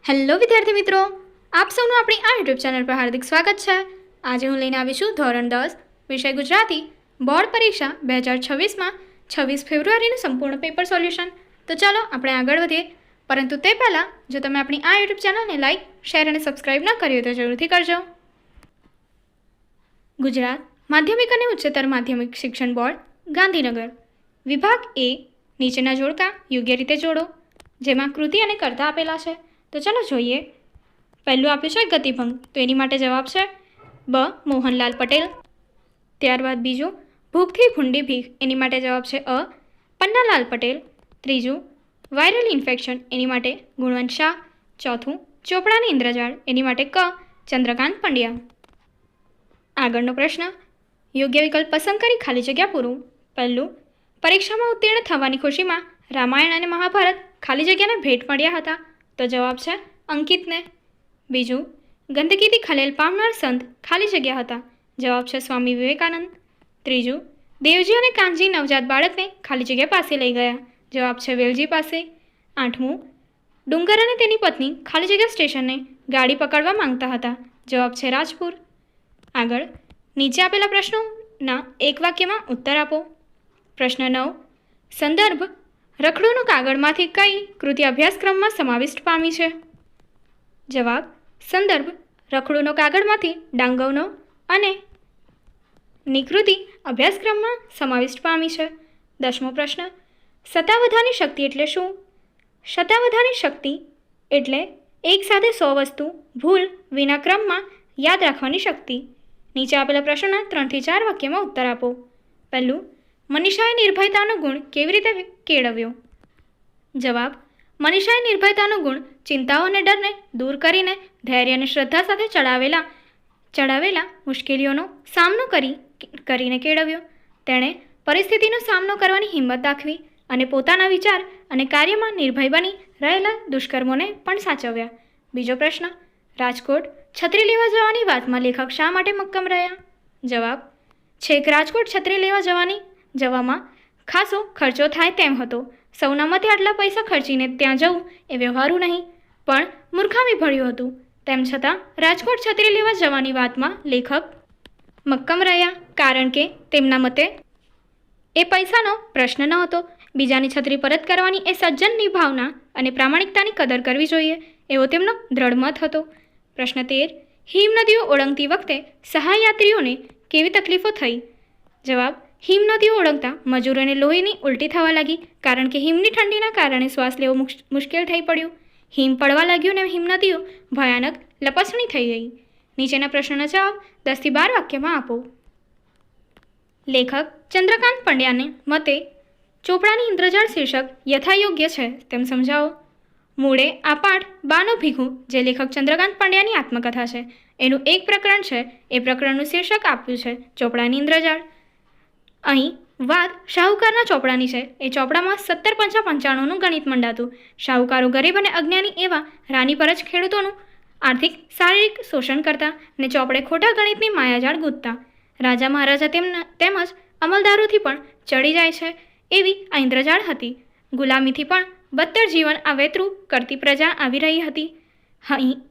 Hello વિદ્યાર્થી મિત્રો, આપ સૌનું આપણી આ યુટ્યુબ ચેનલ પર હાર્દિક સ્વાગત છે। આજે હું લઈને આવી છું ધોરણ 10 વિષય ગુજરાતી બોર્ડ પરીક્ષા 2026માં 26 ફેબ્રુઆરીનું સંપૂર્ણ પેપર સોલ્યુશન। તો ચાલો આપણે આગળ વધીએ, પરંતુ તે પહેલાં જો તમે આપણી આ યુટ્યુબ ચેનલને લાઇક, શેર અને સબસ્ક્રાઇબ ન કરી હોય તો જરૂરથી કરજો। ગુજરાત માધ્યમિક અને ઉચ્ચતર માધ્યમિક શિક્ષણ બોર્ડ ગાંધીનગર, વિભાગ એ, નીચેના જોડકા યોગ્ય રીતે જોડો, જેમાં કૃતિ અને કર્તા આપેલા છે। તો ચાલો જોઈએ। પહેલું આપ્યું છે ગતિભંગ, તો એની માટે જવાબ છે બ મોહનલાલ પટેલ। ત્યારબાદ બીજું ભૂખથી ભૂંડી ભીખ, એની માટે જવાબ છે અ પન્નાલાલ પટેલ। ત્રીજું વાયરલ ઇન્ફેક્શન, એની માટે ગુણવંત શાહ। ચોથું ચોપડાની ઇન્દ્રજાળ, એની માટે ક ચંદ્રકાંત પંડ્યા। આગળનો પ્રશ્ન, યોગ્ય વિકલ્પ પસંદ કરી ખાલી જગ્યા પૂરું। પહેલું, પરીક્ષામાં ઉત્તીર્ણ થવાની ખુશીમાં રામાયણ અને મહાભારત ખાલી જગ્યાને ભેટ મળ્યા હતા, તો જવાબ છે અંકિતને। બીજું, ગંદકીથી ખલેલ પામનાર સંત ખાલી જગ્યા હતા, જવાબ છે સ્વામી વિવેકાનંદ। ત્રીજું, દેવજી અને કાનજી નવજાત બાળકને ખાલી જગ્યા પાસે લઈ ગયા, જવાબ છે વેલજી પાસે। આઠમું, ડુંગર અને તેની પત્ની ખાલી જગ્યા સ્ટેશનને ગાડી પકડવા માંગતા હતા, જવાબ છે રાજપુર। આગળ નીચે આપેલા પ્રશ્નોના એક વાક્યમાં ઉત્તર આપો। પ્રશ્ન 9, સંદર્ભ રખડુનું કાગળમાંથી કઈ કૃતિ અભ્યાસક્રમમાં સમાવિષ્ટ પામી છે? જવાબ, સંદર્ભ રખડુનો કાગળમાંથી ડાંગવનો અને નિકૃતિ અભ્યાસક્રમમાં સમાવિષ્ટ પામી છે। 10મો પ્રશ્ન, સતાવધાની શક્તિ એટલે શું? સતાવધાની શક્તિ એટલે એક સાથે 100 વસ્તુ ભૂલ વિના ક્રમમાં યાદ રાખવાની શક્તિ। નીચે આપેલા પ્રશ્નોના 3 થી 4 વાક્યમાં ઉત્તર આપો। પહેલું, મનીષાએ નિર્ભયતાનો ગુણ કેવી રીતે કેળવ્યો? જવાબ, મનીષાએ નિર્ભયતાનો ગુણ ચિંતાઓ અને ડરને દૂર કરીને ધૈર્ય અને શ્રદ્ધા સાથે ચડાવેલા મુશ્કેલીઓનો સામનો કરીને કેળવ્યો। તેણે પરિસ્થિતિનો સામનો કરવાની હિંમત દાખવી અને પોતાના વિચાર અને કાર્યમાં નિર્ભય બની રહેલા દુષ્કર્મોને પણ સાચવ્યા। બીજો પ્રશ્ન, રાજકોટ છત્રી લેવા જવાની વાતમાં લેખક શા માટે મક્કમ રહ્યા? જવાબ, છેક રાજકોટ છત્રી લેવા જવામાં ખાસો ખર્ચો થાય તેમ હતો। સૌના મતે આટલા પૈસા ખર્ચીને ત્યાં જવું એ વ્યવહારું નહીં, પણ મૂર્ખામી ભર્યું હતું। તેમ છતાં રાજકોટ છત્રી લેવા જવાની વાતમાં લેખક મક્કમ રહ્યા, કારણ કે તેમના મતે એ પૈસાનો પ્રશ્ન ન હતો। બીજાની છત્રી પરત કરવાની એ સજ્જનની ભાવના અને પ્રામાણિકતાની કદર કરવી જોઈએ એવો તેમનો દ્રઢ મત હતો। પ્રશ્ન 13, હિમનદીઓ ઓળંગતી વખતે સહાયાત્રીઓને કેવી તકલીફો થઈ? જવાબ, હિમનદીઓ ઓળંગતા મજૂરોને લોહીની ઉલટી થવા લાગી, કારણ કે હિમની ઠંડીના કારણે શ્વાસ લેવો મુશ્કેલ થઈ પડ્યું। હિમ પડવા લાગ્યું ને હિમનદીઓ ભયાનક લપસણી થઈ ગઈ। નીચેના પ્રશ્નોના જવાબ 10 થી 12 વાક્યમાં આપો। લેખક ચંદ્રકાંત પંડ્યાને મતે ચોપડાની ઇન્દ્રજાળ શીર્ષક યથાયોગ્ય છે તેમ સમજાવો। મૂળે આ પાઠ બાનો ભીખું, જે લેખક ચંદ્રકાંત પંડ્યાની આત્મકથા છે, એનું એક પ્રકરણ છે। એ પ્રકરણનું શીર્ષક આપ્યું છે ચોપડાની ઇન્દ્રજાળ। અહીં વાત શાહુકારના ચોપડાની છે। એ ચોપડામાં 17 નું ગણિત મંડાતું। શાહુકારો ગરીબ અને અજ્ઞાની એવા રાની પર જ ખેડૂતોનું આર્થિક શારીરિક શોષણ કરતા ને ચોપડે ખોટા ગણિતની માયાજાળ ગૂંથતા। રાજા મહારાજા તેમજ અમલદારોથી પણ ચડી જાય છે એવી આ ઇન્દ્રજાળ હતી। ગુલામીથી પણ બદતર જીવન આ વેતરું કરતી પ્રજા આવી રહી હતી।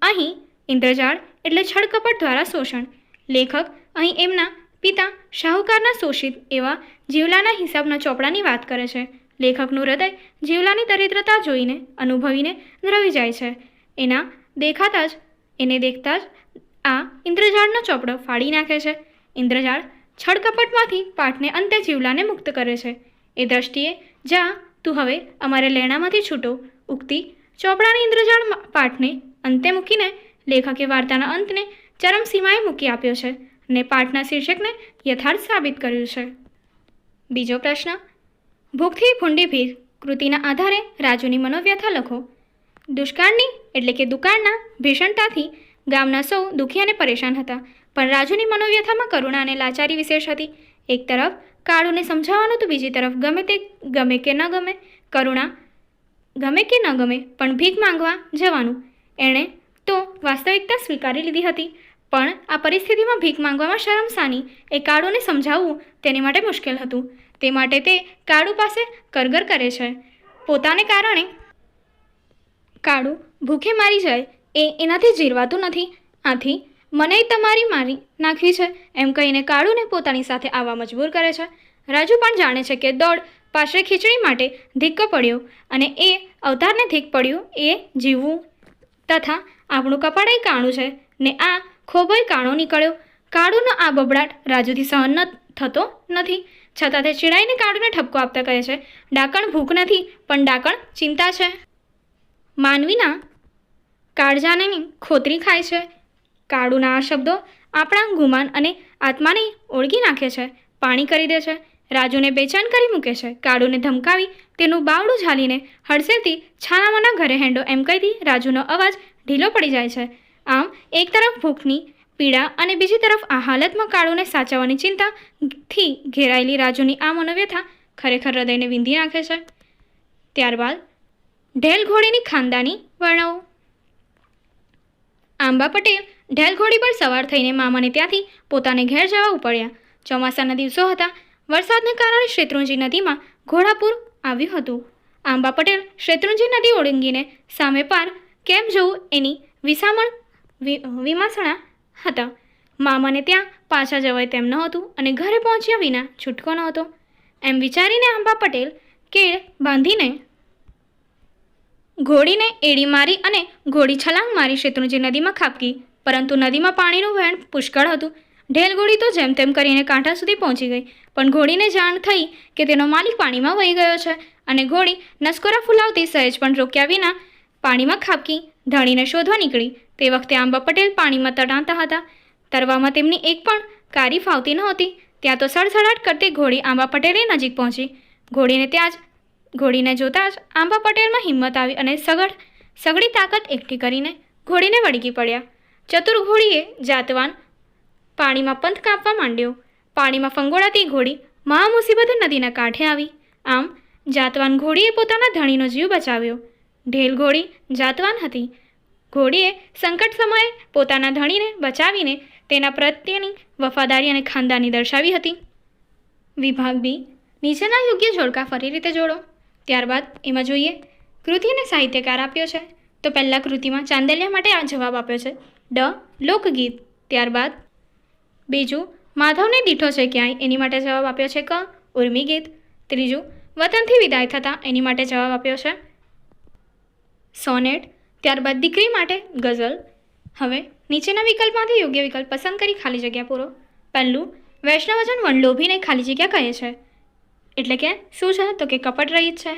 અહીં ઇન્દ્રજાળ એટલે છળકપટ દ્વારા શોષણ। લેખક અહીં એમના પિતા શાહુકારના શોષિત એવા જીવલાના હિસાબના ચોપડાની વાત કરે છે। લેખકનું હૃદય જીવલાની દરિદ્રતા જોઈને અનુભવીને દ્રવી જાય છે। એને દેખતા જ આ ઇન્દ્રજાળનો ચોપડો ફાડી નાખે છે। ઇન્દ્રજાળ છળકપટમાંથી પાઠને અંતે જીવલાને મુક્ત કરે છે। એ દ્રષ્ટિએ જા તું હવે અમારે લેણામાંથી છૂટો ઉગતી ચોપડાની ઇન્દ્રજાળ પાઠને અંતે મૂકીને લેખકે વાર્તાના અંતને ચરમસીમાએ મૂકી આપ્યો છે ને પાઠના શીર્ષકને યથાર્થ સાબિત કર્યું છે। બીજો પ્રશ્ન, ભૂખથી ભૂંડી ભીખ કૃતિના આધારે રાજુની મનોવ્યથા લખો। દુષ્કાળની એટલે કે દુકાળના ભીષણતાથી ગામના સૌ દુઃખી અને પરેશાન હતા, પણ રાજુની મનોવ્યથામાં કરુણા અને લાચારી વિશેષ હતી। એક તરફ કાળુને સમજાવવાનું તો બીજી તરફ ગમે કે ન ગમે, કરુણા ગમે કે ન ગમે પણ ભીખ માંગવા જવાનું। એણે તો વાસ્તવિકતા સ્વીકારી લીધી હતી, પણ આ પરિસ્થિતિમાં ભીખ માંગવામાં શરમ સાની એ કાળુને સમજાવવું તેની માટે મુશ્કેલ હતું। તે માટે તે કાળુ પાસે કરગર કરે છે। પોતાને કારણે કાળું ભૂખે મારી જાય એનાથી જીરવાતું નથી. આથી મને તમારી મારી નાખવી છે એમ કહીને કાળુને પોતાની સાથે આવવા મજબૂર કરે છે. રાજુ પણ જાણે છે કે દોડ પાછળ ખીચડી માટે ધીક્કો પડ્યો અને એ અવતારને ધીક પડ્યું એ જીવવું તથા આપણું કપાળાઈ કાણું છે ને આ ખોબોય કાણો નીકળ્યો. કાળુનો આ બબડાટ રાજુથી સહન થતો નથી. છતાં તે ચીડાઈને કાળુને ઠપકો આપતા કહે છે, ડાકણ ભૂખ નથી પણ ડાકણ ચિંતા છે. માનવીના કાળજાની ખોતરી ખાય છે. કાળુના આ શબ્દો આપણા ગુમાન અને આત્માને ઓળગી નાખે છે, પાણી કરી દે છે, રાજુને બેચેન કરી મૂકે છે. કાળુને ધમકાવી તેનું બાવડું ઝાલીને હડસેલથી છાનામાના ઘરે હેંડો એમ કહીથી રાજુનો અવાજ ઢીલો પડી જાય છે. આમ એક તરફ ભૂખની પીડા અને બીજી તરફ આ હાલતમાં કાળુને સાચવવાની ચિંતાથી ઘેરાયેલી રાજુની આ મનોવ્યથા ખરેખર હૃદયને વિંધી નાખે છે. ત્યારબાદ ઢેલ ઘોડીની ખાનદાની વર્ણવો. આંબા પટેલ ઢેલ ઘોડી પર સવાર થઈને મામાને ત્યાંથી પોતાને ઘેર જવા ઉપડ્યા. ચોમાસાના દિવસો હતા. વરસાદને કારણે શેત્રુંજી નદીમાં ઘોડાપૂર આવ્યું હતું. આંબા પટેલ શેત્રુંજી નદી ઓળંગીને સામે પાર કેમ જવું એની વિમાસણા હતા. મામાને ત્યાં પાછા જવાય તેમ નહોતું અને ઘરે પહોંચ્યા વિના છૂટકો નહોતો. એમ વિચારીને આંબા પટેલ કેળ બાંધીને ઘોડીને એડી મારી અને ઘોડી છલાંગ મારી શેત્રુંજી નદીમાં ખાબકી. પરંતુ નદીમાં પાણીનું વહેણ પુષ્કળ હતું. ઢેલ ઘોડી તો જેમ તેમ કરીને કાંઠા સુધી પહોંચી ગઈ, પણ ઘોડીને જાણ થઈ કે તેનો માલિક પાણીમાં વહી ગયો છે અને ઘોડી નસકોરા ફૂલાવતી સહેજ પણ રોક્યા વિના પાણીમાં ખાબકી ધણીને શોધવા નીકળી. તે વખતે આંબા પટેલ પાણીમાં તણાતા હતા. તરવામાં તેમની એક પણ કારી ફાવતી નહોતી. ત્યાં તો સડસડાટ કરતી ઘોડી આંબા પટેલે નજીક પહોંચી. ઘોડીને જોતાં જ આંબા પટેલમાં હિંમત આવી અને સઘળી તાકાત એકઠી કરીને ઘોડીને વળગી પડ્યા. ચતુર ઘોડીએ જાતવાન પાણીમાં પંથ કાપવા માંડ્યો. પાણીમાં ફંગોળાતી ઘોડી મહા મુસીબતે નદીના કાંઠે આવી. આમ જાતવાન ઘોડીએ પોતાના ધણીનો જીવ બચાવ્યો. ઢેલ ઘોડી જાતવાન હતી. ઘોડીએ સંકટ સમયે પોતાના ધણીને બચાવીને તેના પ્રત્યેની વફાદારી અને ખાનદાની દર્શાવી હતી. વિભાગ બી. નીચેના યોગ્ય જોડકા ફરી રીતે જોડો. ત્યારબાદ એમાં જોઈએ કૃતિને સાહિત્યકાર આપ્યો છે. તો પહેલાં કૃતિમાં ચાંદલિયા માટે આ જવાબ આપ્યો છે લોકગીત. ત્યારબાદ બીજું માધવને દીઠો છે ક્યાંય એની માટે જવાબ આપ્યો છે ઉર્મી ગીત. ત્રીજું વતનથી વિદાય થતાં એની માટે જવાબ આપ્યો છે સોનેટ. ત્યારબાદ દીકરી માટે ગઝલ. હવે નીચેના વિકલ્પમાંથી યોગ્ય વિકલ્પ પસંદ કરી ખાલી જગ્યા પૂરો. પહેલું વૈષ્ણવજન વનલોભીને ખાલી જગ્યા કહે છે, એટલે કે શું છે તો કે કપટ રહિત છે.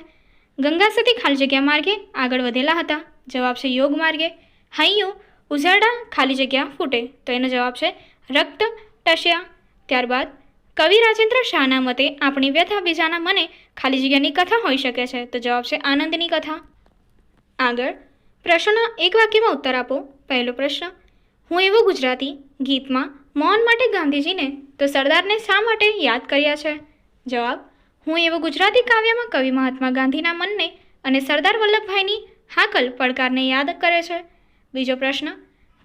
ગંગા સતી ખાલી જગ્યા માર્ગે આગળ વધેલા હતા. જવાબ છે યોગ માર્ગે. હૈયું ઉઝરડા ખાલી જગ્યા ફૂટે, તો એનો જવાબ છે રક્ત ટસ્યા. ત્યારબાદ કવિ રાજેન્દ્ર શાહના મતે આપણી વ્યથા બીજાના મને ખાલી જગ્યાની કથા હોઈ શકે છે, તો જવાબ છે આનંદની કથા. આગળ પ્રશ્નના એક વાક્યમાં ઉત્તર આપો. પહેલો પ્રશ્ન, હું એવો ગુજરાતી ગીતમાં મૌન માટે ગાંધીજીને તો સરદારને શા માટે યાદ કર્યા છે? જવાબ, હું એવો ગુજરાતી કાવ્યમાં કવિ મહાત્મા ગાંધીના મનને અને સરદાર વલ્લભભાઈની હાકલ પડકારને યાદ કરે છે. બીજો પ્રશ્ન,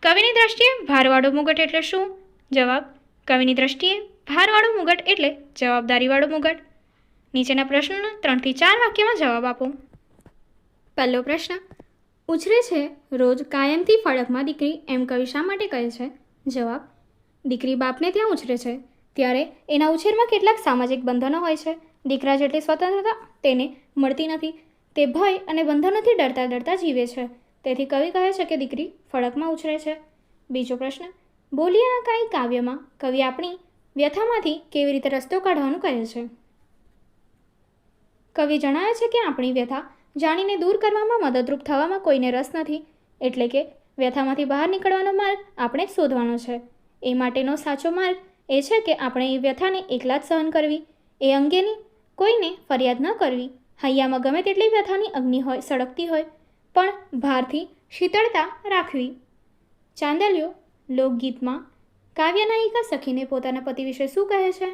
કવિની દ્રષ્ટિએ ભારવાળો મુગટ એટલે શું? જવાબ, કવિની દ્રષ્ટિએ ભારવાળો મુગટ એટલે જવાબદારીવાળો મુગટ. નીચેના પ્રશ્નોના 3 થી 4 વાક્યમાં જવાબ આપો. પહેલો પ્રશ્ન, ઉછરે છે રોજ કાયમથી ફળકમાં દીકરી એમ કવિ શા માટે કહે છે? જવાબ, દીકરી બાપને ત્યાં ઉછરે છે ત્યારે એના ઉછેરમાં કેટલાક સામાજિક બંધનો હોય છે. દીકરા જેટલી સ્વતંત્રતા તેને મળતી નથી. તે ભય અને બંધનોથી ડરતા જીવે છે. તેથી કવિ કહે છે કે દીકરી ફળકમાં ઉછરે છે. બીજો પ્રશ્ન, બોલિયાના કાંઈ કાવ્યમાં કવિ આપણી વ્યથામાંથી કેવી રીતે રસ્તો કાઢવાનું કહે છે? કવિ જણાવે છે કે આપણી વ્યથા જાણીને દૂર કરવામાં મદદરૂપ થવામાં કોઈને રસ નથી, એટલે કે વ્યથામાંથી બહાર નીકળવાનો માર્ગ આપણે શોધવાનો છે. એ માટેનો સાચો માર્ગ એ છે કે આપણે એ વ્યથાને એકલા જ સહન કરવી, એ અંગેની કોઈને ફરિયાદ ન કરવી. હૈયામાં ગમે તેટલી વ્યથાની અગ્નિ હોય સળગતી હોય પણ ભારથી શીતળતા રાખવી. ચાંદલિયો લોકગીતમાં કાવ્યનાયિકા સખીને પોતાના પતિ વિશે શું કહે છે?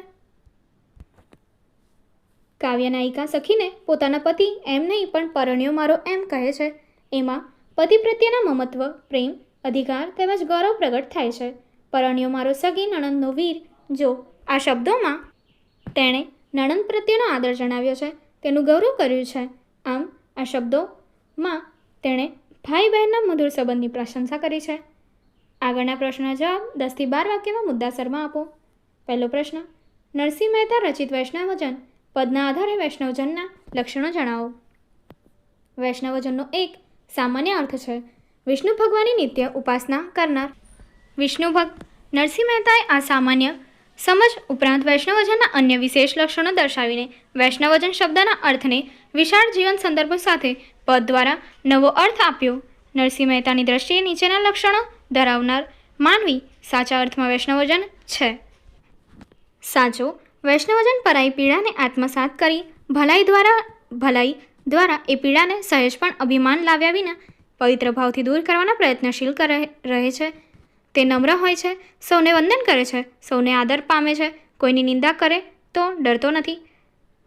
કાવ્યનાયિકા સખીને પોતાના પતિ એમ નહીં પણ પરણ્યો મારો એમ કહે છે. એમાં પતિ પ્રત્યેના મમત્વ, પ્રેમ, અધિકાર તેમજ ગૌરવ પ્રગટ થાય છે. પરણ્યો મારો સગી નણંદનો વીર. જો આ શબ્દોમાં તેણે નણંદ પ્રત્યેનો આદર જણાવ્યો છે, તેનું ગૌરવ કર્યું છે. આમ આ શબ્દોમાં તેણે ભાઈ બહેનના મધુર સંબંધની પ્રશંસા કરી છે. આગળના પ્રશ્નના જવાબ 10 થી 12 વાક્યમાં મુદ્દાસરમાં આપો. પહેલો પ્રશ્ન, નરસિંહ મહેતા રચિત વૈષ્ણવજન પદના આધારે વૈષ્ણવજનના લક્ષણો જણાવો. વૈષ્ણવજનનો એક સામાન્ય અર્થ છે વિષ્ણુ ભગવાનની નિત્ય ઉપાસના કરનાર. વિષ્ણુ ભક્ત. નરસિંહ મહેતાએ આ સામાન્ય સમજ ઉપરાંત વૈષ્ણવજનના અન્ય વિશેષ લક્ષણો દર્શાવીને વૈષ્ણવજન શબ્દના અર્થને વિશાળ જીવન સંદર્ભ સાથે પદ દ્વારા નવો અર્થ આપ્યો. નરસિંહ મહેતાની દ્રષ્ટિએ નીચેના લક્ષણો ધરાવનાર માનવી સાચા અર્થમાં વૈષ્ણવજન છે. સાચો વૈષ્ણવજન પરાઈ પીડાને આત્મસાત કરી ભલાઈ દ્વારા એ પીડાને સહેજ પણ અભિમાન લાવ્યા વિના પવિત્ર ભાવથી દૂર કરવાના પ્રયત્નશીલ રહે છે. તે નમ્ર હોય છે, સૌને વંદન કરે છે, સૌને આદર પામે છે, કોઈની નિંદા કરે તો ડરતો નથી,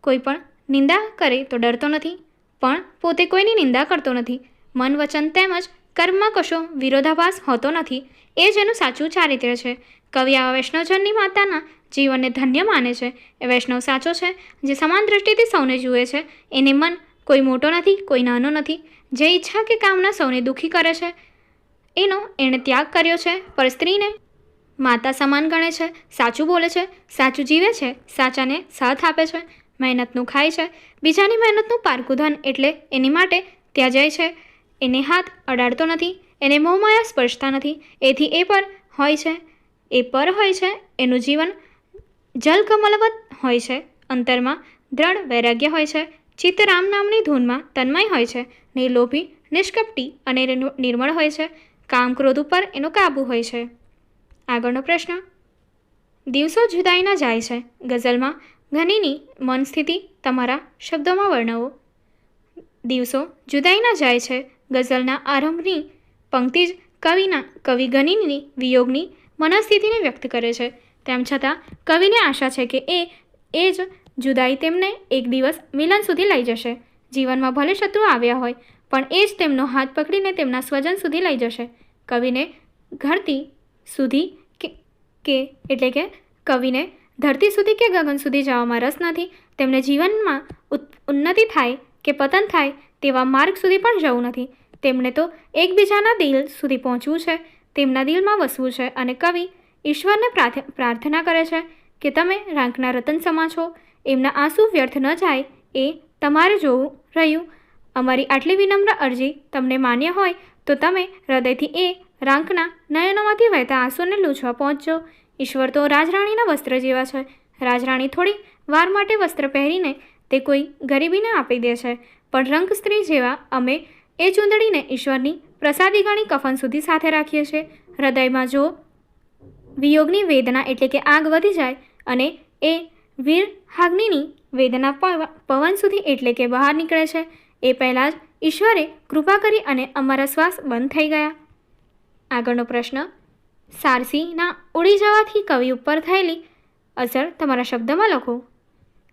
કોઈ પણ નિંદા કરે તો ડરતો નથી, પણ પોતે કોઈની નિંદા કરતો નથી. મન, વચન તેમજ કર્મમાં કશો વિરોધાભાસ હોતો નથી. એ જ એનું સાચું ચારિત્ર્ય છે. કવિ આવા વૈષ્ણવજનની માતાના જીવનને ધન્ય માને છે. એ વૈષ્ણવ સાચો છે જે સમાન દૃષ્ટિથી સૌને જુએ છે. એને મન કોઈ મોટો નથી, કોઈ નાનો નથી. જે ઈચ્છા કે કામના સૌને દુઃખી કરે છે એનો એણે ત્યાગ કર્યો છે. પર સ્ત્રીને માતા સમાન ગણે છે, સાચું બોલે છે, સાચું જીવે છે, સાચાને સાથ આપે છે, મહેનતનું ખાય છે, બીજાની મહેનતનું પારકું ધન એટલે એની માટે ત્યાજાય છે. એને હાથ અડાડતો નથી, એને મોહમાયા સ્પર્શતા નથી. એથી એ પર હોય છે, એનું જીવન જલકમલવત હોય છે. અંતરમાં દ્રઢ વૈરાગ્ય હોય છે. ચિત્ત રામ નામની ધૂનમાં તન્મય હોય છે. નિર્લોભી, નિષ્કપટી અને નિર્મળ હોય છે. કામ ક્રોધ ઉપર એનો કાબુ હોય છે. આગળનો પ્રશ્ન, દિવસો જુદાઈના જાય છે ગઝલમાં ઘનીની મન સ્થિતિ તમારા શબ્દોમાં વર્ણવો. દિવસો જુદાઈના જાય છે ગઝલના આરંભની પંક્તિ જ કવિ ઘનીની વિયોગની મનસ્થિતિને વ્યક્ત કરે છે. તેમ છતાં કવિને આશા છે કે એ જ જુદાઈ તેમને એક દિવસ મિલન સુધી લઈ જશે. જીવનમાં ભલે શત્રુ આવ્યા હોય પણ એ જ તેમનો હાથ પકડીને તેમના સ્વજન સુધી લઈ જશે. કવિને ધરતી સુધી કે ગગન સુધી જવામાં રસ નથી. તેમને જીવનમાં ઉન્નતિ થાય કે પતન થાય તેવા માર્ગ સુધી પણ જવું નથી. તેમને તો એકબીજાના દિલ સુધી પહોંચવું છે, તેમના દિલમાં વસવું છે. અને કવિ ઈશ્વરને પ્રાર્થના કરે છે કે તમે રાંકના રતન સમા છો, એમના આંસુ વ્યર્થ ન જાય એ તમારે જોવું રહ્યું. અમારી આટલી વિનમ્ર અરજી તમને માન્ય હોય તો તમે હૃદયથી એ રાંકના નયનોમાંથી વહેતા આંસુને લૂછવા પહોંચજો. ઈશ્વર તો રાજરાણીના વસ્ત્ર જેવા છે. રાજરાણી થોડી વાર માટે વસ્ત્ર પહેરીને તે કોઈ ગરીબીને આપી દે છે, પણ રંક સ્ત્રી જેવા અમે એ ચૂંદડીને ઈશ્વરની પ્રસાદી ગણી કફન સુધી સાથે રાખીએ છીએ. હૃદયમાં જો વિયોગની વેદના એટલે કે આગ વધી જાય અને એ વીરહાગ્નિની વેદના પવન સુધી એટલે કે બહાર નીકળે છે, એ પહેલાં જ ઈશ્વરે કૃપા કરી અને અમારા શ્વાસ બંધ થઈ ગયા. આગળનો પ્રશ્ન, સારસીના ઉડી જવાથી કવિ ઉપર થયેલી અસર તમારા શબ્દમાં લખો.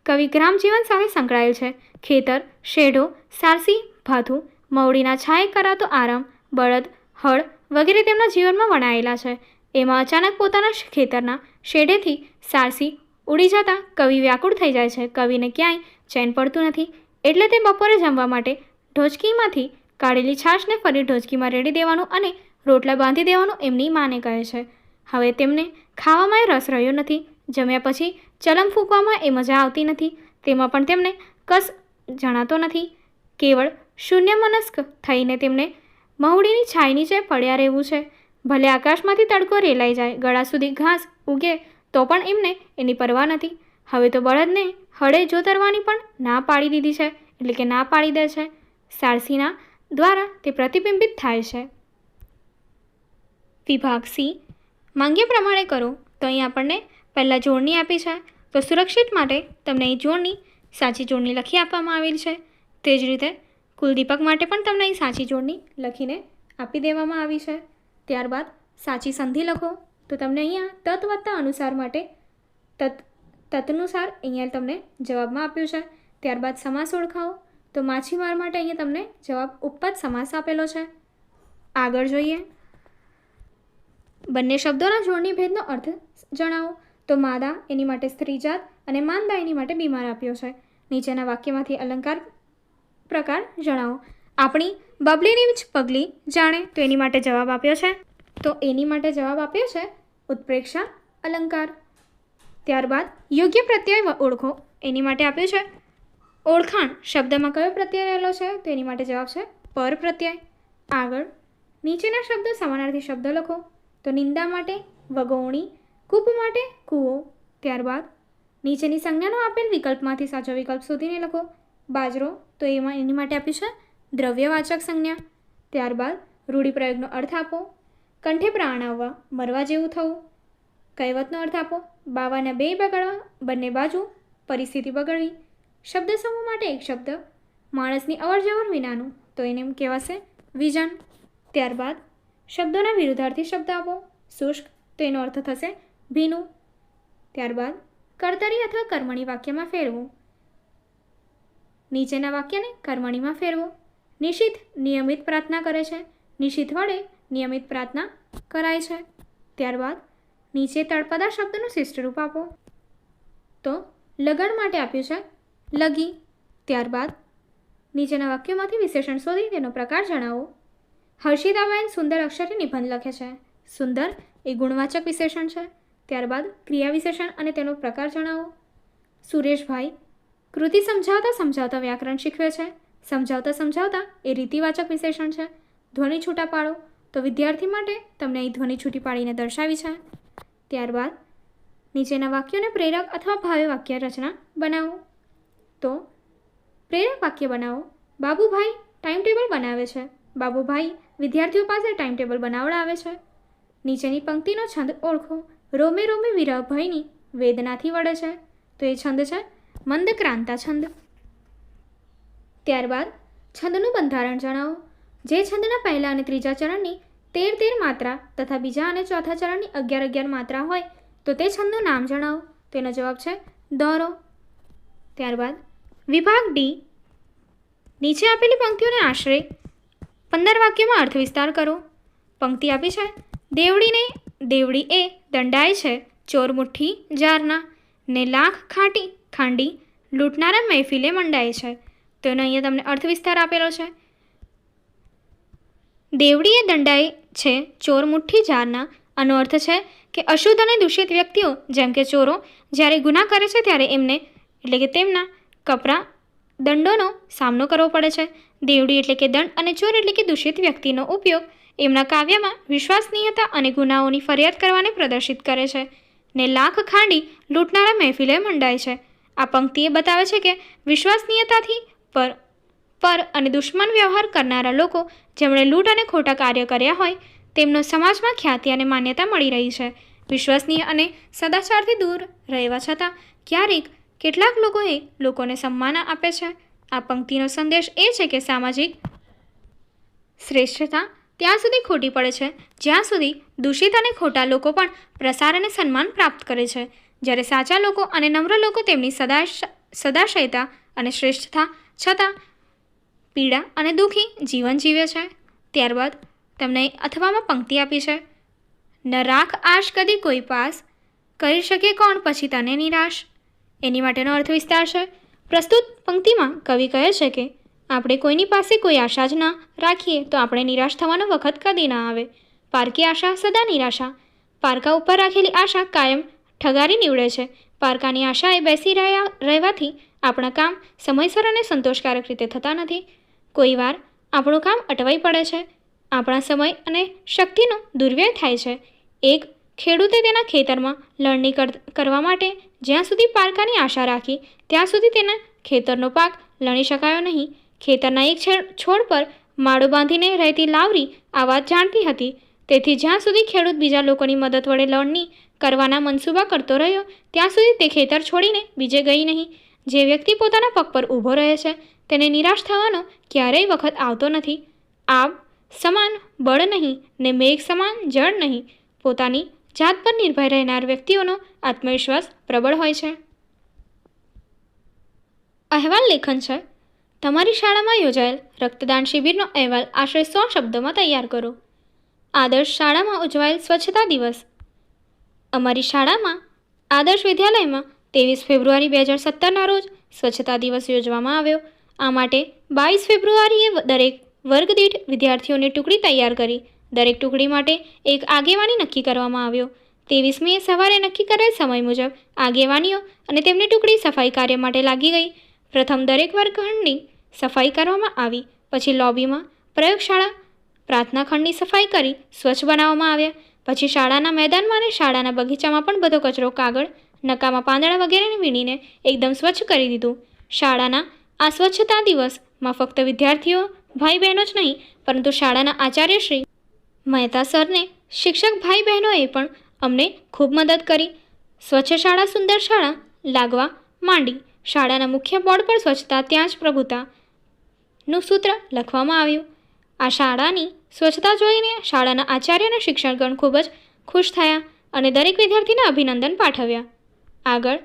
કવિ ગ્રામજીવન સાથે સંકળાયેલ છે. ખેતર, શેઢો, સારસી, ભાથું, મવડીના છાંયે કરાતો આરામ, બળદ, હળ વગેરે તેમના જીવનમાં વણાયેલા છે. એમાં અચાનક પોતાના ખેતરના શેઢેથી સારસી ઉડી જતાં કવિ વ્યાકુળ થઈ જાય છે. કવિને ક્યાંય ચેન પડતું નથી. એટલે તે બપોરે જમવા માટે ઢોચકીમાંથી કાઢેલી છાશને ફરી ઢોચકીમાં રેડી દેવાનું અને રોટલા બાંધી દેવાનું એમની માને કહે છે. હવે તેમને ખાવામાં રસ રહ્યો નથી. જમ્યા પછી ચલમ ફૂંકવામાં એ મજા આવતી નથી. તેમાં પણ તેમને કસ જણાતો નથી. કેવળ શૂન્યમનસ્ક થઈને તેમને મહુડીની છાય નીચે પડ્યા રહેવું છે. ભલે આકાશમાંથી તડકો રેલાઈ જાય, ગળા સુધી ઘાસ ઉગે તો પણ એમને એની પરવા નથી. હવે તો બળદને હળે જોતરવાની પણ ના પાડી દીધી છે, એટલે કે ના પાડી દે છે. સારસીના દ્વારા તે પ્રતિબિંબિત થાય છે. વિભાગ સી, માંગ્યા પ્રમાણે કરો. તો અહીં આપણને પહેલાં જોડણી આપી છે, તો સુરક્ષિત માટે તમને અહીં જોડણી, સાચી જોડણી લખી આપવામાં આવેલ છે. તે જ રીતે કુલદીપક માટે પણ તમને અહીં સાચી જોડણી લખીને આપી દેવામાં આવી છે. ત્યારબાદ સાચી સંધિ લખો. તો તમને અહીંયા તત વત્તા અનુસાર માટે તત્નુસાર અહીંયા તમને જવાબમાં આપ્યું છે. ત્યારબાદ સમાસ ઓળખાવો. તો માછીમાર માટે અહીંયા તમને જવાબ ઉપપદ સમાસ આપેલો છે. આગળ જોઈએ, બંને શબ્દોના જોડણી ભેદનો અર્થ જણાવો. તો માદા એની માટે સ્ત્રીજાત અને માંદા એની માટે બીમાર આપ્યો છે. નીચેના વાક્યમાંથી અલંકાર પ્રકાર જણાવો. આપણી બબલીની જ પગલી જાણે, તો એની માટે જવાબ આપ્યો છે, તો એની માટે જવાબ આપ્યો છે ઉત્પ્રેક્ષા અલંકાર. ત્યારબાદ યોગ્ય પ્રત્યય ઓળખો, એની માટે આપ્યું છે ઓળખાણ શબ્દમાં કયો પ્રત્યય રહેલો છે, તો એની માટે જવાબ છે પર પ્રત્યય. આગળ નીચેના શબ્દો સમાનાર્થી શબ્દ લખો, તો નિંદા માટે વગોવણી, કૂપ માટે કૂવો. ત્યારબાદ નીચેની સંજ્ઞાનો આપેલ વિકલ્પમાંથી સાચો વિકલ્પ શોધીને લખો. બાજરો, તો એની માટે આપ્યું છે દ્રવ્યવાચક સંજ્ઞા. ત્યારબાદ રૂઢિપ્રયોગનો અર્થ આપો. કંઠે પ્રાણ આવવા, મરવા જેવું થવું. કહેવતનો અર્થ આપો. બાવાના બે બગડવા, બંને બાજુ પરિસ્થિતિ બગડવી. શબ્દ સમૂહ માટે એક શબ્દ, માણસની અવરજવર વિનાનું, તો એને કહેવાશે વિઝન. ત્યારબાદ શબ્દોના વિરુદ્ધાર્થી શબ્દ આપો. શુષ્ક, તો એનો અર્થ થશે ભીનું. ત્યારબાદ કર્તરી અથવા કર્મણી વાક્યમાં ફેરવો. નીચેના વાક્યને કર્મણીમાં ફેરવો. નિશિત નિયમિત પ્રાર્થના કરે છે, નિશિત વડે નિયમિત પ્રાર્થના કરાય છે. ત્યારબાદ નીચે તળપદા શબ્દનું શિષ્ટ રૂપ આપો, તો લગન માટે આપ્યું છે લગી. ત્યારબાદ નીચેના વાક્યોમાંથી વિશેષણ શોધી તેનો પ્રકાર જણાવો. હર્ષિતાબેન સુંદર અક્ષરે નિબંધ લખે છે. સુંદર એ ગુણવાચક વિશેષણ છે. ત્યારબાદ ક્રિયા વિશેષણ અને તેનો પ્રકાર જણાવો. સુરેશભાઈ કૃતિ સમજાવતા સમજાવતા વ્યાકરણ શીખવે છે. સમજાવતા સમજાવતા એ રીતિવાચક વિશેષણ છે. ધ્વનિ છૂટા પાડો, તો વિદ્યાર્થી માટે તમને અહીં ધ્વનિ છૂટી પાડીને દર્શાવી છે. ત્યારબાદ નીચેના વાક્યોને પ્રેરક અથવા ભાવ્ય વાક્ય રચના બનાવો. તો પ્રેરક વાક્ય બનાવો. બાબુભાઈ ટાઈમ ટેબલ બનાવે છે. બાબુભાઈ વિદ્યાર્થીઓ પાસે ટાઈમ ટેબલ બનાવડાવે છે. નીચેની પંક્તિનો છંદ ઓળખો. રોમે રોમે વિરહ ભયની વેદનાથી વળે છે, તો એ છંદ છે મંદક્રાંતા છંદ. ત્યારબાદ છંદનું બંધારણ જણાવો. જે છંદના પહેલા અને ત્રીજા ચરણની 13 માત્રા તથા બીજા અને ચોથા ચરણની 11 માત્રા હોય, તો તે છંદનું નામ જણાવો. તેનો જવાબ છે દોરો. ત્યારબાદ વિભાગ ડી. નીચે આપેલી પંક્તિઓને આશરે 15 વાક્યોમાં અર્થ વિસ્તાર કરો. પંક્તિ આપી છે દેવડી એ દંડાય છે ચોર મુઠ્ઠી જારના, ને લાખ ખાંડી લૂંટનારા મહેફિલે મંડાય છે, તો એનો અહીંયા તમને અર્થ વિસ્તાર આપેલો છે. દેવડી એ દંડાય છે ચોર મુઠ્ઠી જારના, આનો અર્થ છે કે અશુદ્ધ અને દૂષિત વ્યક્તિઓ જેમ કે ચોરો જ્યારે ગુના કરે છે ત્યારે એમને એટલે કે તેમના કપરા દંડોનો સામનો કરવો પડે છે. દેવડી એટલે કે દંડ અને ચોર એટલે કે દૂષિત વ્યક્તિનો ઉપયોગ એમના કાવ્યમાં વિશ્વસનીયતા અને ગુનાઓની ફરિયાદ કરવાને પ્રદર્શિત કરે છે. ને લાખ ખાંડી લૂંટનારા મહેફિલે મંડાય છે. આ પંક્તિ એ બતાવે છે કે વિશ્વસનીયતાથી પર અને દુશ્મન વ્યવહાર કરનારા લોકો જેમણે લૂંટ અને ખોટા કાર્ય કર્યા હોય તેમનો સમાજમાં ખ્યાતિ અને માન્યતા મળી રહી છે. વિશ્વસનીય અને સદાચારથી દૂર રહેવા છતાં ક્યારેક કેટલાક લોકોને સન્માન આપે છે. આ પંક્તિનો સંદેશ એ છે કે સામાજિક શ્રેષ્ઠતા ત્યાં સુધી ખોટી પડે છે જ્યાં સુધી દૂષિત અને ખોટા લોકો પણ પ્રસાર અને સન્માન પ્રાપ્ત કરે છે, જ્યારે સાચા લોકો અને નમ્ર લોકો તેમની સદાશયતા અને શ્રેષ્ઠતા છતાં પીડા અને દુઃખી જીવન જીવે છે. ત્યારબાદ તમને અથવામાં પંક્તિ આપી છે. ન રાખ આશ કદી કોઈ પાસ, કરી શકે કોણ પછી તને નિરાશ. એની માટેનો અર્થ વિસ્તાર છે. પ્રસ્તુત પંક્તિમાં કવિ કહે છે કે આપણે કોઈની પાસે કોઈ આશા જ ન રાખીએ તો આપણે નિરાશ થવાનો વખત કદી ન આવે. પારકી આશા સદા નિરાશા. પારકા ઉપર રાખેલી આશા કાયમ ઠગારી નીવડે છે. પારકાની આશાએ બેસી રહેવાથી આપણા કામ સમયસર અને સંતોષકારક રીતે થતા નથી. કોઈ વાર આપણું કામ અટવાઈ પડે છે. આપણા સમય અને શક્તિનો દુર્વ્યય થાય છે. એક ખેડૂતે તેના ખેતરમાં લણણી કરવા માટે જ્યાં સુધી પારકાની આશા રાખી ત્યાં સુધી તેના ખેતરનો પાક લણી શકાયો નહીં. ખેતરના એક છોડ પર માળો બાંધીને રહેતી લાવરી આ વાત જાણતી હતી. તેથી જ્યાં સુધી ખેડૂત બીજા લોકોની મદદ વડે લણણી કરવાના મનસૂબા કરતો રહ્યો ત્યાં સુધી તે ખેતર છોડીને બીજે ગઈ નહીં. જે વ્યક્તિ પોતાના પગ પર ઊભો રહે છે તેને નિરાશ થવાનો ક્યારેય વખત આવતો નથી. આબ સમાન બળ નહીં ને મેઘ સમાન જળ નહીં. પોતાની જાત પર નિર્ભય રહેનાર વ્યક્તિઓનો આત્મવિશ્વાસ પ્રબળ હોય છે. અહેવાલ લેખન છે. તમારી શાળામાં યોજાયેલ રક્તદાન શિબિરનો અહેવાલ આશરે 100 શબ્દોમાં તૈયાર કરો. આદર્શ શાળામાં ઉજવાયેલ સ્વચ્છતા દિવસ. અમારી શાળામાં આદર્શ વિદ્યાલયમાં 23 ફેબ્રુઆરી 2017ના રોજ સ્વચ્છતા દિવસ યોજવામાં આવ્યો. આ માટે 22 ફેબ્રુઆરીએ દરેક વર્ગ દીઠ વિદ્યાર્થીઓની ટુકડી તૈયાર કરી. દરેક ટુકડી માટે એક આગેવાની નક્કી કરવામાં આવ્યો. 23મીએ સવારે નક્કી કરેલ સમય મુજબ આગેવાનીઓ અને તેમની ટુકડી સફાઈ કાર્ય માટે લાગી ગઈ. પ્રથમ દરેક વર્ગખંડની સફાઈ કરવામાં આવી. પછી લોબીમાં, પ્રયોગશાળા, પ્રાર્થના ખંડની સફાઈ કરી સ્વચ્છ બનાવવામાં આવ્યા. પછી શાળાના મેદાનમાં અને શાળાના બગીચામાં પણ બધો કચરો, કાગળ, નકામા પાંદડા વગેરેને વીણીને એકદમ સ્વચ્છ કરી દીધું. શાળાના આ સ્વચ્છતા દિવસમાં ફક્ત વિદ્યાર્થીઓ, ભાઈ બહેનો જ નહીં, પરંતુ શાળાના આચાર્ય શ્રી મહેતા સરને, શિક્ષક ભાઈ બહેનોએ પણ અમને ખૂબ મદદ કરી. સ્વચ્છ શાળા સુંદર શાળા લાગવા માંડી. શાળાના મુખ્ય બોર્ડ પર સ્વચ્છતા ત્યાં જ પ્રભુતાનું સૂત્ર લખવામાં આવ્યું. આ શાળાની સ્વચ્છતા જોઈને શાળાના આચાર્ય અને શિક્ષકગણ ખૂબ જ ખુશ થયા અને દરેક વિદ્યાર્થીને અભિનંદન પાઠવ્યા. આગળ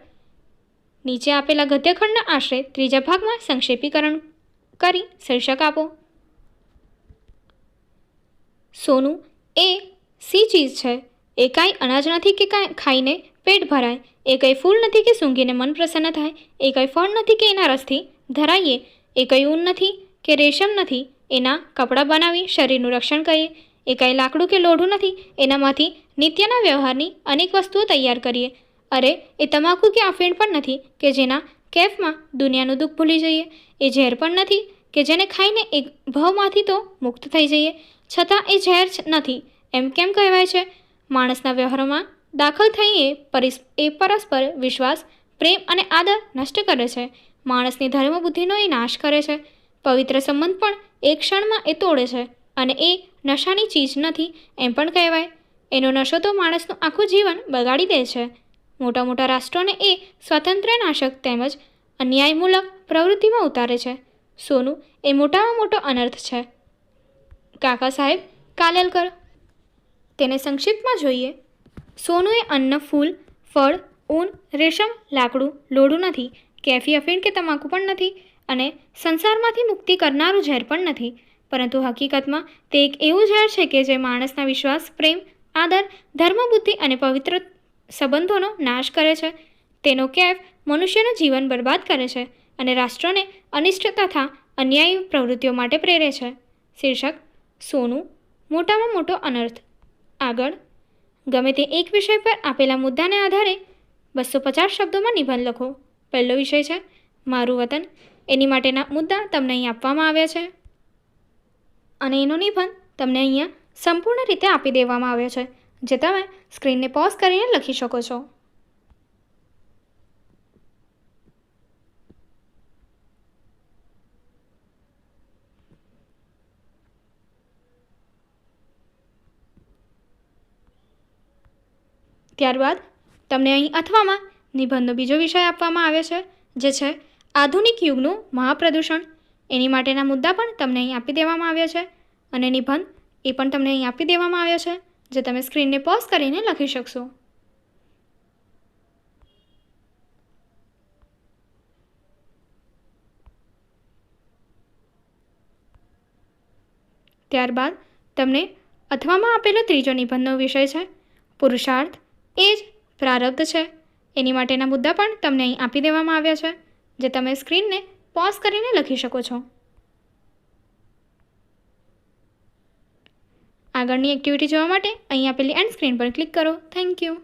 નીચે આપેલા ગદ્યખંડના આશરે ત્રીજા ભાગમાં સંક્ષેપીકરણ કરી શીર્ષક આપો. સોનું એ સી ચીજ છે. એ કાંઈ અનાજ નથી કે કાંઈ ખાઈને પેટ ભરાય. એ કંઈ ફૂલ નથી કે સૂંઘીને મન પ્રસન્ન થાય. એ કંઈ ફળ નથી કે એના રસથી ધરાઈએ. એ કંઈ ઊન નથી કે રેશમ નથી એના કપડાં બનાવી શરીરનું રક્ષણ કરીએ. એ કાંઈ લાકડું કે લોઢું નથી એનામાંથી નિત્યના વ્યવહારની અનેક વસ્તુઓ તૈયાર કરીએ. અરે એ તમાકુ કે અફીણ પણ નથી કે જેના કેફમાં દુનિયાનું દુઃખ ભૂલી જઈએ. એ ઝેર પણ નથી કે જેને ખાઈને એક ભવમાંથી તો મુક્ત થઈ જઈએ. છતાં એ ઝેર નથી એમ કેમ કહેવાય છે? માણસના વ્યવહારોમાં દાખલ થઈએ એ પરસ્પર વિશ્વાસ, પ્રેમ અને આદર નષ્ટ કરે છે. માણસની ધર્મબુદ્ધિનો એ નાશ કરે છે. પવિત્ર સંબંધ પણ એક ક્ષણમાં એ તોડે છે અને એ નશાની ચીજ નથી એમ પણ કહેવાય. એનો નશો તો માણસનું આખું જીવન બગાડી દે છે. મોટા મોટા રાષ્ટ્રોને એ સ્વાતંત્ર્ય નાશક તેમજ અન્યાયમૂલક પ્રવૃત્તિમાં ઉતારે છે. સોનું એ મોટામાં મોટો અનર્થ છે. કાકા સાહેબ કાલેલકર. તેને સંક્ષિપ્તમાં જોઈએ. સોનું એ અન્ન, ફૂલ, ફળ, ઊન, રેશમ, લાકડું, લોઢું નથી. કેફી, અફીણ કે તમાકુ પણ નથી અને સંસારમાંથી મુક્તિ કરનારું ઝેર પણ નથી. પરંતુ હકીકતમાં તે એક એવું ઝેર છે કે જે માણસના વિશ્વાસ, પ્રેમ, આદર, ધર્મબુદ્ધિ અને પવિત્ર સંબંધોનો નાશ કરે છે. તેનો કેફ મનુષ્યનું જીવન બરબાદ કરે છે અને રાષ્ટ્રોને અનિષ્ટ તથા અન્યાયી પ્રવૃત્તિઓ માટે પ્રેરે છે. શીર્ષક સોનું મોટામાં મોટો અનર્થ. આગળ ગમે તે એક વિષય પર આપેલા મુદ્દાને આધારે 250 શબ્દોમાં નિબંધ લખો. પહેલો વિષય છે મારું વતન. એની માટેના મુદ્દા તમને અહીં આપવામાં આવ્યા છે અને એનો નિબંધ તમને અહીંયા સંપૂર્ણ રીતે આપી દેવામાં આવ્યો છે, જે તમે સ્ક્રીનને પોઝ કરીને લખી શકો છો. ત્યારબાદ તમને અહીં અથવામાં નિબંધનો બીજો વિષય આપવામાં આવ્યો છે, જે છે આધુનિક યુગનું મહાપ્રદૂષણ. એની માટેના મુદ્દા પણ તમને અહીં આપી દેવામાં આવ્યા છે અને નિબંધ એ પણ તમને અહીં આપી દેવામાં આવ્યો છે, જે તમે સ્ક્રીનને પોઝ કરીને લખી શકશો. ત્યારબાદ તમને અથવામાં આપેલો ત્રીજો નિબંધનો વિષય છે પુરુષાર્થ એ જ પ્રારબ્ધ છે. એની માટેના મુદ્દા પણ તમને અહીં આપી દેવામાં આવ્યા છે, જે તમે સ્ક્રીનને પોઝ કરીને લખી શકો છો. આગળની એક્ટિવિટી જોવા માટે અહીં આપેલી એન્ડ સ્ક્રીન પર ક્લિક કરો. Thank you.